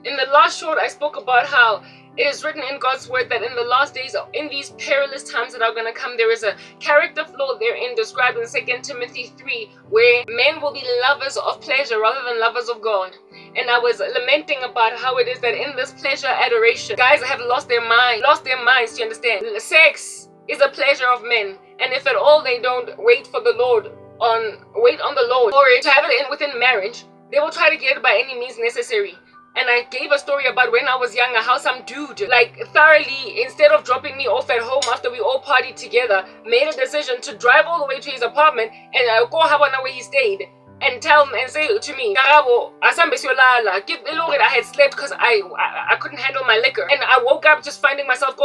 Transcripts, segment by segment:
In the last short, I spoke about how it is written in God's word that in the last days, in these perilous times that are going to come, there is a character flaw therein described in 2 Timothy 3, where men will be lovers of pleasure rather than lovers of God. And I was lamenting about how it is that in this pleasure adoration, guys have lost their minds, do you understand? Sex is a pleasure of men, and if at all they don't wait on the Lord, or to have it within marriage, they will try to get it by any means necessary. And I gave a story about when I was younger, how some dude, thoroughly, instead of dropping me off at home after we all partied together, made a decision to drive all the way to his apartment and go have one where he stayed and say to me, Karabo, I had slept because I couldn't handle my liquor. And I woke up just finding myself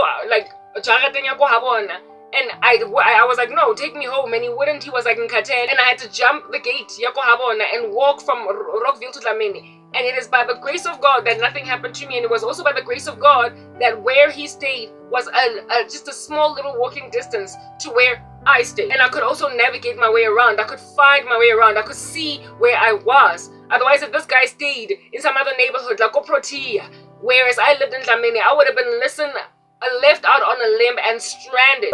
and I was like, no, take me home. And he wouldn't. He was like in Katen. And I had to jump the gate and walk from Rockville to Dlamini. And it is by the grace of God that nothing happened to me. And it was also by the grace of God that where he stayed was just a small little walking distance to where I stayed. And I could also navigate my way around. I could find my way around. I could see where I was. Otherwise, if this guy stayed in some other neighborhood, like Oprotia, whereas I lived in Dlamini, I would have been left out on a limb and stranded,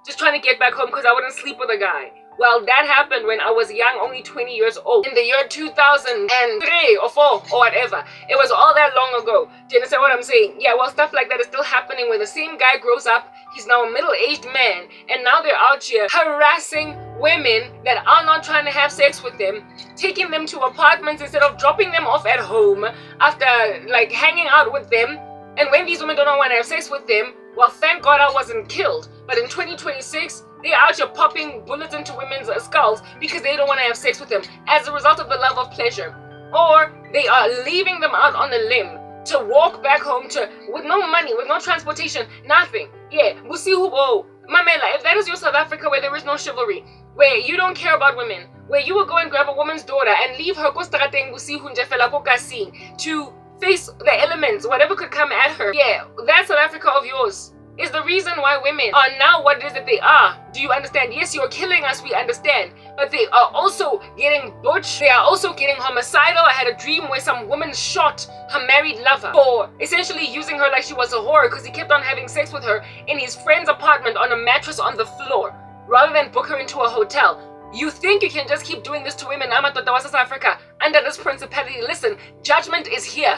just trying to get back home because I wouldn't sleep with a guy. Well, that happened when I was young, only 20 years old, in the year 2003 or 4 or whatever. It was all that long ago. Do you understand what I'm saying? Yeah, well, stuff like that is still happening when the same guy grows up. He's now a middle-aged man, and now they're out here harassing women that are not trying to have sex with them, taking them to apartments instead of dropping them off at home after hanging out with them. And when these women don't want to have sex with them, well, thank God I wasn't killed. But in 2026, they're out here popping bullets into women's skulls because they don't want to have sex with them as a result of the love of pleasure. Or they are leaving them out on a limb to walk back home with no money, with no transportation, nothing. Yeah, Busihubo, Mamela, if that is your South Africa where there is no chivalry, where you don't care about women, where you will go and grab a woman's daughter and leave her to face the elements, whatever could come at her. Yeah, that South Africa of yours is the reason why women are now what it is that they are. Do you understand? Yes, you're killing us, we understand. But they are also getting butch. They are also getting homicidal. I had a dream where some woman shot her married lover for essentially using her like she was a whore because he kept on having sex with her in his friend's apartment on a mattress on the floor rather than book her into a hotel. You think you can just keep doing this to women, South Africa, under this principality? Listen, judgment is here.